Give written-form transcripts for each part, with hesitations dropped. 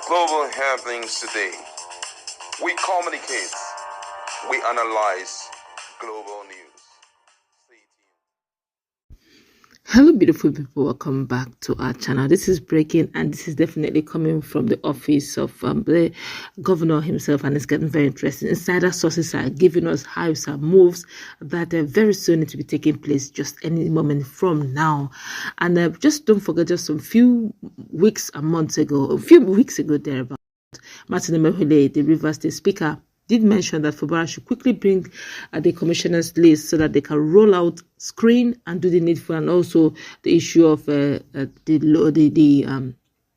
Global happenings today. We communicate. We analyze global news. Stay tuned. Hello beautiful people, welcome back to our channel. This is breaking, and this is definitely coming from the office of the governor himself, and it's getting very interesting. Insider sources are giving us hypes and moves that very soon need to be taking place just any moment from now. And just don't forget, just a few weeks ago thereabout, Martin Amaewhule, the Rivers State Speaker, did mention that Fubara should quickly bring the commissioners list so that they can roll out, screen, and do the needful, and also the issue of the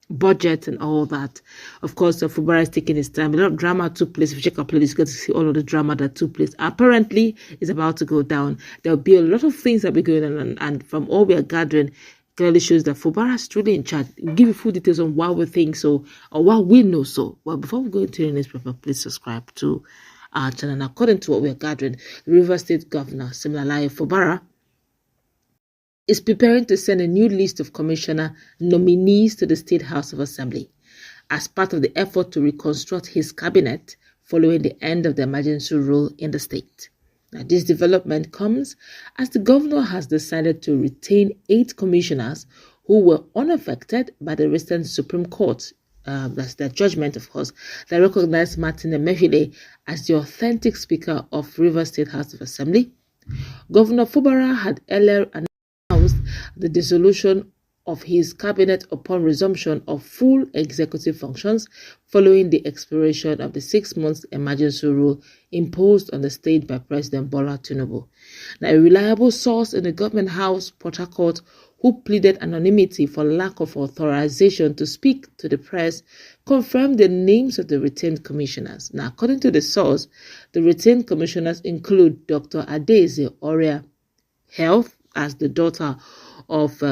budget and all that. Of course, Fubara is taking his time. A lot of drama took place. If you check our playlist, you get to see all of the drama that took place. Apparently, it's about to go down. There'll be a lot of things that will be going on, and from all we are gathering, clearly shows that Fubara is truly in charge. We'll give you full details on why we think so, or why we know so. Well, before we go into the newspaper, please subscribe to our channel. And according to what we are gathering, the Rivers State Governor, Siminalayi Fubara, is preparing to send a new list of commissioner nominees to the State House of Assembly as part of the effort to reconstruct his cabinet following the end of the emergency rule in the state. Now, this development comes as the governor has decided to retain 8 commissioners who were unaffected by the recent Supreme Court, that's their judgment, of course, that recognized Martin Amaewhule as the authentic Speaker of Rivers State House of Assembly. Governor Fubara had earlier announced the dissolution of his cabinet upon resumption of full executive functions following the expiration of the 6-month emergency rule imposed on the state by President Bola Tinubu. Now, a reliable source in the government house, Port Harcourt, who pleaded anonymity for lack of authorization to speak to the press, confirmed the names of the retained commissioners. Now, according to the source, the retained commissioners include Dr. Adaeze Oria, Health, as the daughter of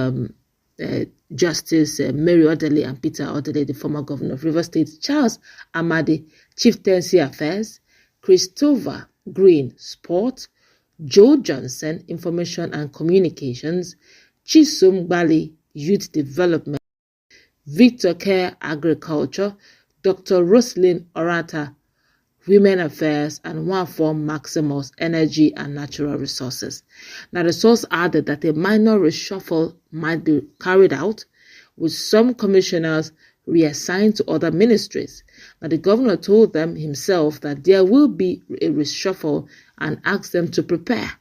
Justice Mary Odele and Peter Odele, the former governor of Rivers State, Charles Amadi, Chieftaincy Affairs, Christopher Green, Sport, Joe Johnson, Information and Communications, Chisom Bali, Youth Development, Victor Care, Agriculture, Dr. Roslyn Orata, Women Affairs, and Wafo Maximus, Energy and Natural Resources. Now, the source added that a minor reshuffle might be carried out, with some commissioners reassigned to other ministries. Now, the governor told them himself that there will be a reshuffle and asked them to prepare.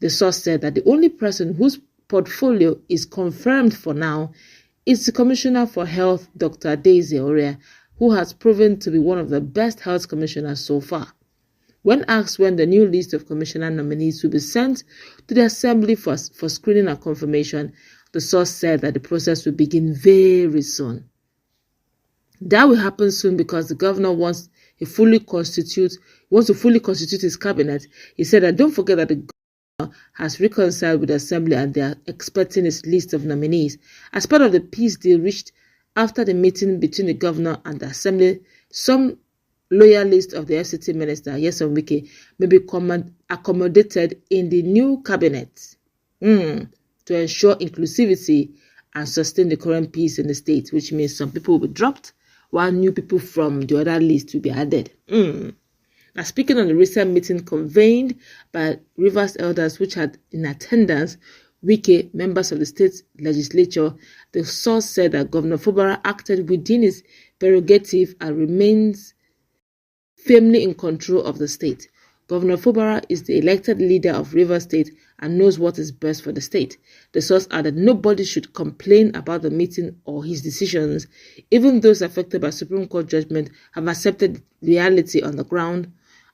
The source said that the only person whose portfolio is confirmed for now is the Commissioner for Health, Dr. Adaeze Oria, who has proven to be one of the best health commissioners so far. When asked when the new list of commissioner nominees will be sent to the assembly for screening and confirmation, the source said that the process will begin very soon. That will happen soon because the governor wants to fully constitute his cabinet. He said that don't forget that the governor has reconciled with the assembly and they are expecting his list of nominees. As part of the peace deal reached after the meeting between the governor and the assembly, some loyalists of the FCT minister, Nyesom Wike, may be accommodated in the new cabinet to ensure inclusivity and sustain the current peace in the state, which means some people will be dropped while new people from the other list will be added. Now, speaking on the recent meeting convened by Rivers elders which had in attendance Wike, members of the state legislature, the source said that Governor Fubara acted within his prerogative and remains firmly in control of the state. Governor Fubara is the elected leader of Rivers State and knows what is best for the state. The source added nobody should complain about the meeting or his decisions. Even those affected by Supreme Court judgment have accepted reality on the ground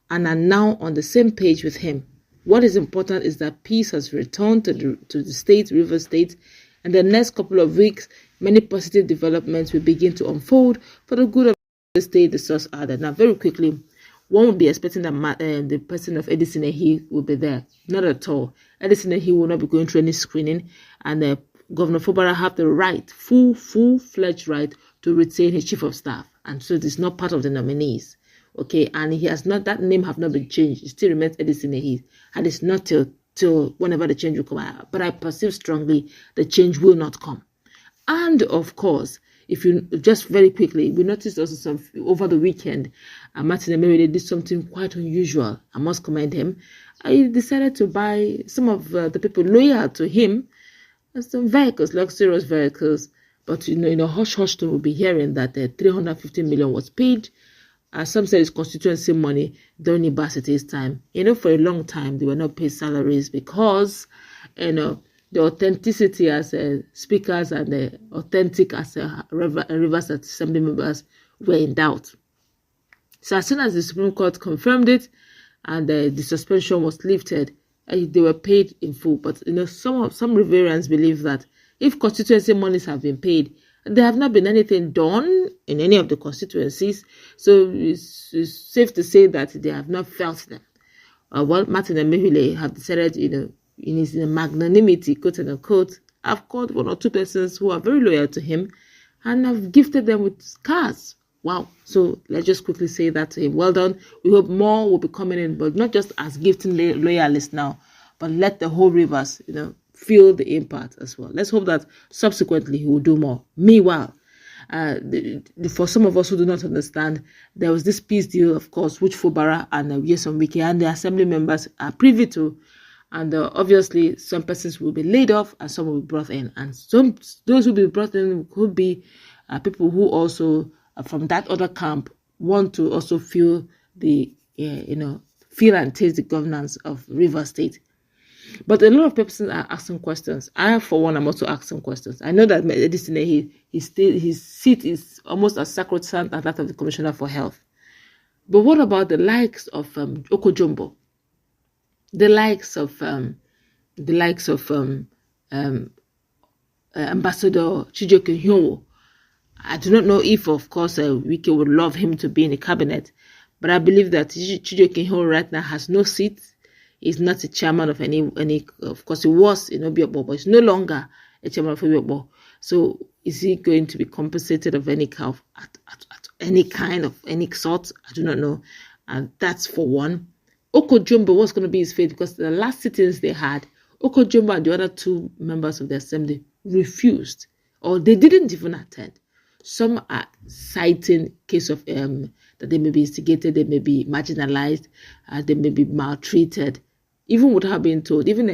and are now on the same page with him. What is important is that peace has returned to the state, Rivers State, and the next couple of weeks, many positive developments will begin to unfold for the good of the state, the source added. Now, very quickly, one would be expecting that the person of Edison Ehi will be there. Not at all. Edison Ehi will not be going through any screening, and Governor Fubara have the right, full-fledged right, to retain his chief of staff, and so it is not part of the nominees. Okay, and he has not, that name have not been changed. It still remains Edison Ehi, and it's not till whenever the change will come out. But I perceive strongly the change will not come. And of course, if you just very quickly, we noticed also some over the weekend, Martin Amaewhule did something quite unusual. I must commend him. He decided to buy some of the people loyal to him some vehicles, luxurious vehicles. But hush hush to will be hearing that 350 million was paid. Some said it's constituency money during Ibasity's time. For a long time they were not paid salaries because the authenticity as speakers and the authentic as Rivers Assembly members were in doubt. So as soon as the Supreme Court confirmed it and the suspension was lifted, they were paid in full. But some Riverians believe that if constituency monies have been paid, there have not been anything done in any of the constituencies. So it's safe to say that they have not felt them. Martin Amaewhule have decided, in his magnanimity, quote unquote, have called one or two persons who are very loyal to him and have gifted them with cars. Wow. So let's just quickly say that to him. Well done. We hope more will be coming in, but not just as gifting loyalists now, but let the whole Rivers, feel the impact as well. Let's hope that subsequently he will do more. Meanwhile, for some of us who do not understand, there was this peace deal, of course, which Fubara and Nyesom Wike and the assembly members are privy to. And obviously, some persons will be laid off and some will be brought in. And those who will be brought in could be people who also, from that other camp, want to also feel feel and taste the governance of Rivers State. But a lot of persons are asking questions. I, for one, am also asking questions. I know that his seat is almost as sacrosanct as that of the Commissioner for Health. But what about the likes of Okojumbo? The likes of Ambassador Chijioke Hyowo? I do not know if, of course, Wike would love him to be in the cabinet, but I believe that Chijioke Hyowo right now has no seat. He's not a chairman of any. Of course, he was in Obiakpo, but he's no longer a chairman of Obiakpo. So, is he going to be compensated of any kind of any sort? I do not know, and that's for one. Okojumbo, what's going to be his fate? Because the last sittings they had, Okojumbo and the other two members of the assembly refused, or they didn't even attend. Some are citing case of that they may be instigated, they may be marginalized, they may be maltreated. Even without being told, even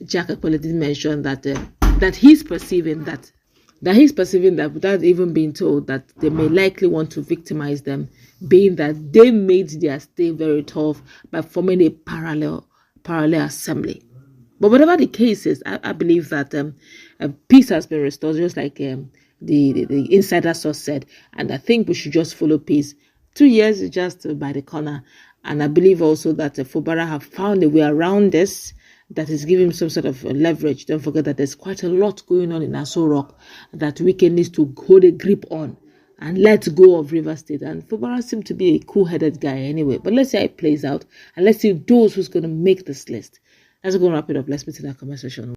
Jack Ekpele did mention that he's perceiving that without even being told that they may likely want to victimize them, being that they made their stay very tough by forming a parallel assembly. But whatever the case is, I believe that peace has been restored, just like the insider source said, and I think we should just follow peace. 2 years is just by the corner, and I believe also that Fubara have found a way around this that is giving some sort of leverage. Don't forget that there's quite a lot going on in Aso Rock that Wike needs to hold a grip on and let go of Rivers State. And Fubara seems to be a cool-headed guy anyway. But let's see how it plays out, and let's see those who's going to make this list. Let's go and wrap it up. Let's meet in our comment section.